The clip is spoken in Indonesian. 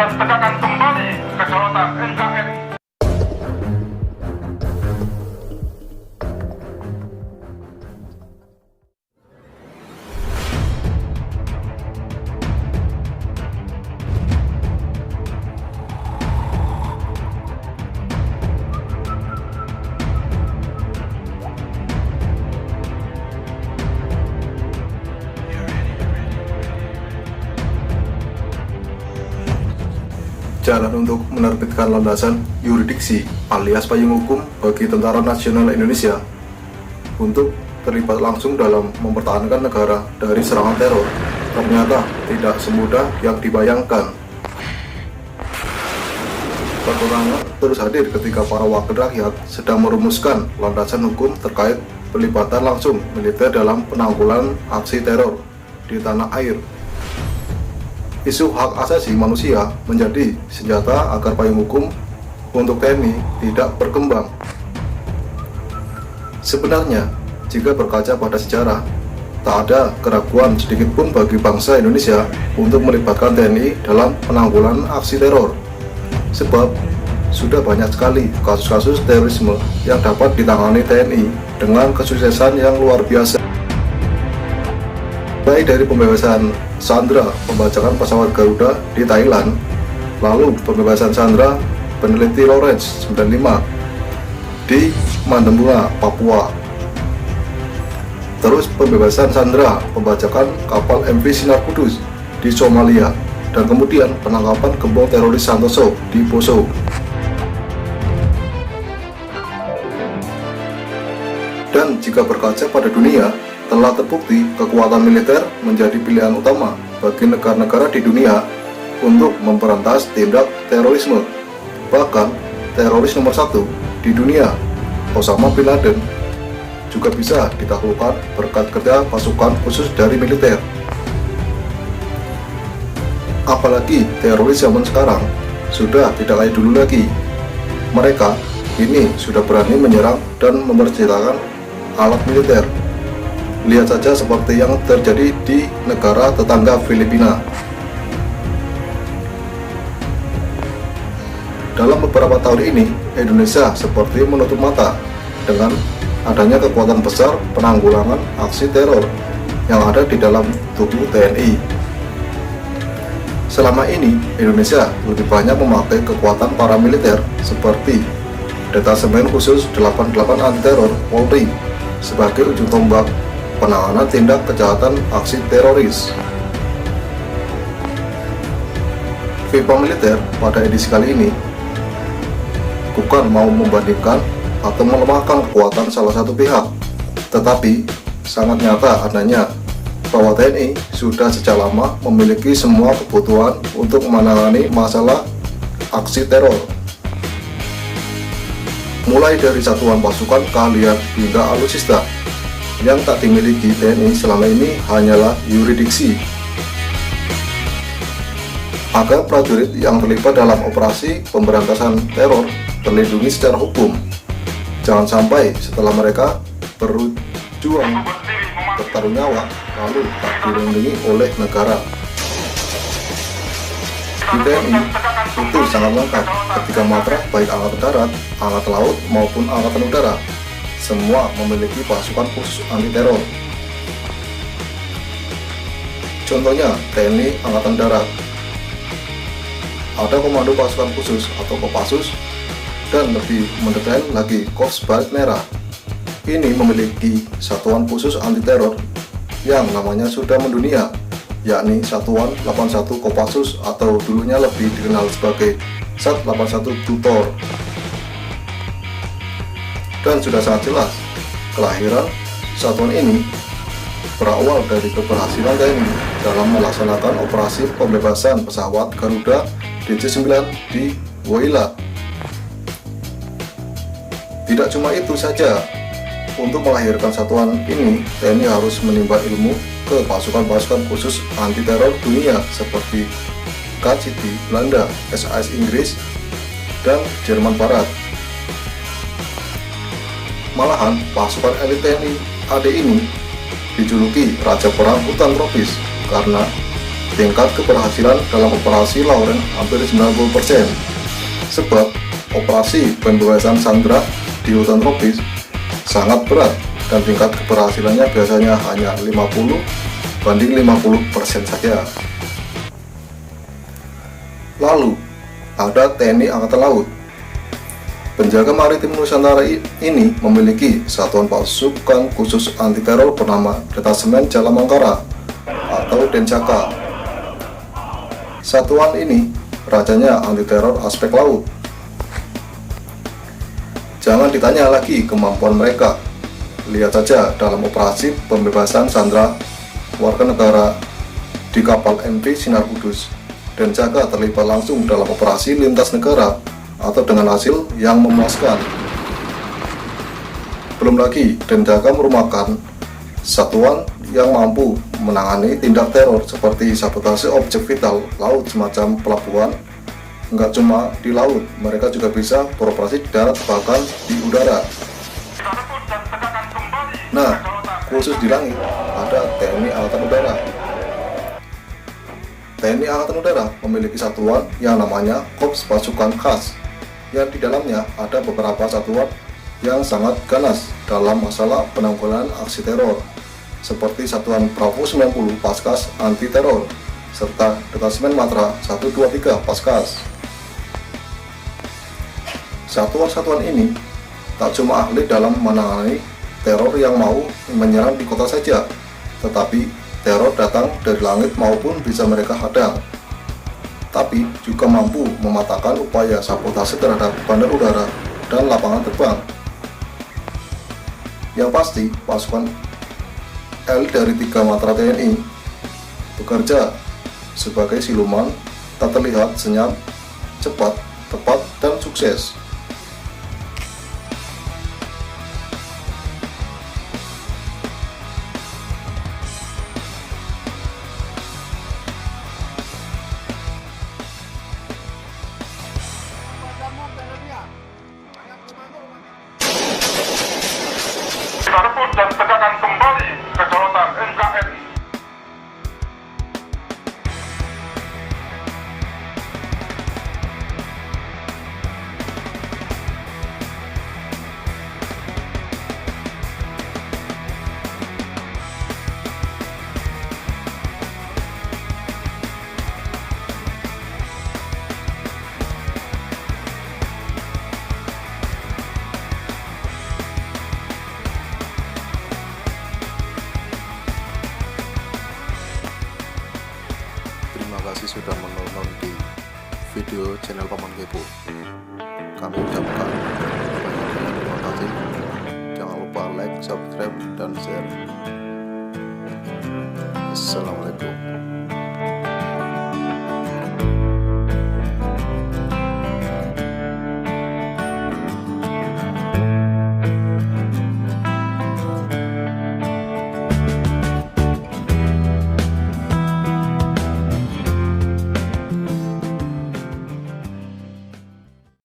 dan tegakkan kembali kedaulatan NKRI. Jalan untuk menerbitkan landasan yurisdiksi alias payung hukum bagi Tentara Nasional Indonesia untuk terlibat langsung dalam mempertahankan negara dari serangan teror ternyata tidak semudah yang dibayangkan. Kekurangan terus hadir ketika para wakil rakyat sedang merumuskan landasan hukum terkait pelibatan langsung militer dalam penanggulangan aksi teror di tanah air. Isu hak asasi manusia menjadi senjata agar payung hukum untuk TNI tidak berkembang. Sebenarnya, jika berkaca pada sejarah, tak ada keraguan sedikitpun bagi bangsa Indonesia untuk melibatkan TNI dalam penanggulangan aksi teror. Sebab, sudah banyak sekali kasus-kasus terorisme yang dapat ditangani TNI dengan kesuksesan yang luar biasa. Baik dari pembebasan sandera pembajakan pesawat Garuda di Thailand, lalu pembebasan sandera peneliti Lawrence 95 di Mandembuga, Papua, terus pembebasan sandera pembajakan kapal MV Sinar Kudus di Somalia, dan kemudian penangkapan gembong teroris Santoso di Poso. Dan jika berkaca pada dunia, telah terbukti kekuatan militer menjadi pilihan utama bagi negara-negara di dunia untuk memberantas tindak terorisme. Bahkan, teroris nomor 1 di dunia, Osama bin Laden, juga bisa ditaklukkan berkat kerja pasukan khusus dari militer. Apalagi teroris zaman sekarang sudah tidak kayak dulu lagi. Mereka kini sudah berani menyerang dan mempersenjatakan alat militer. Lihat saja seperti yang terjadi di negara tetangga Filipina. Dalam beberapa tahun ini, Indonesia seperti menutup mata dengan adanya kekuatan besar penanggulangan aksi teror yang ada di dalam tubuh TNI. Selama ini, Indonesia lebih banyak memakai kekuatan paramiliter seperti Detasemen Khusus 88 Anti Teror Polri sebagai ujung tombak penanganan tindak kejahatan aksi teroris. FIFA militer pada edisi kali ini bukan mau membandingkan atau melemahkan kekuatan salah satu pihak, tetapi sangat nyata adanya bahwa TNI sudah sejak lama memiliki semua kebutuhan untuk menangani masalah aksi teror. Mulai dari satuan pasukan keahlian hingga alutsista, yang tak dimiliki TNI selama ini hanyalah yurisdiksi. Agar prajurit yang terlibat dalam operasi pemberantasan teror terlindungi secara hukum, jangan sampai setelah mereka berjuang bertaruh nyawa lalu tak dilindungi oleh negara. Di TNI itu sangat lengkap ketika matra baik angkatan darat, angkatan laut maupun angkatan udara semua memiliki pasukan khusus anti teror. Contohnya TNI Angkatan Darat, ada Komando Pasukan Khusus atau Kopassus, dan lebih mendetail lagi Korps Baret Merah. Ini memiliki satuan khusus anti teror yang namanya sudah mendunia, yakni Satuan 81 Kopassus atau dulunya lebih dikenal sebagai Sat 81 Tutor. Dan sudah sangat jelas, kelahiran satuan ini berawal dari keberhasilan TNI dalam melaksanakan operasi pembebasan pesawat Garuda DC-9 di Woyla. Tidak cuma itu saja, untuk melahirkan satuan ini, TNI harus menimba ilmu ke pasukan-pasukan khusus anti-teror dunia seperti KCT Belanda, SAS Inggris, dan Jerman Barat. Malahan, pasukan elit TNI AD ini dijuluki Raja Perang Hutan Tropis karena tingkat keberhasilan dalam operasi Lauren hampir 90%. Sebab operasi pembebasan sandera di hutan tropis sangat berat dan tingkat keberhasilannya biasanya hanya 50 banding 50% saja. Lalu ada TNI Angkatan Laut. Penjaga maritim Nusantara ini memiliki satuan pasukan khusus anti teror bernama Detasemen Jalamangkara atau Denjaka. Satuan ini rajanya anti teror aspek laut. Jangan ditanya lagi kemampuan mereka. Lihat saja dalam operasi pembebasan sandera warga negara di kapal MV Sinar Kudus. Denjaka terlibat langsung dalam operasi lintas negara atau dengan hasil yang memuaskan. Belum lagi, Denjaka merupakan satuan yang mampu menangani tindak teror seperti sabotase objek vital laut semacam pelabuhan. Enggak cuma di laut, mereka juga bisa beroperasi di darat bahkan di udara. Nah, khusus di langit ada TNI Angkatan Udara. TNI Angkatan Udara memiliki satuan yang namanya Korps Pasukan Khas, yang di dalamnya ada beberapa satuan yang sangat ganas dalam masalah penanggulangan aksi teror, seperti Satuan Bravo 90 Paskas Anti Teror, serta Detasemen Matra 123 Paskas. Satuan-satuan ini tak cuma ahli dalam menangani teror yang mau menyerang di kota saja, tetapi teror datang dari langit maupun bisa mereka hadang, tapi juga mampu mematahkan upaya sabotase terhadap bandar udara dan lapangan terbang. Yang pasti, pasukan L dari 3 matra TNI bekerja sebagai siluman tak terlihat, senyap, cepat, tepat, dan sukses. Kita rebut dan tegakkan kembali kedaulatan NKRI. Terima kasih sudah menonton di video channel Paman Kepo. Kami ucapkan banyak terima kasih. Jangan lupa like, subscribe, dan share. Assalamualaikum.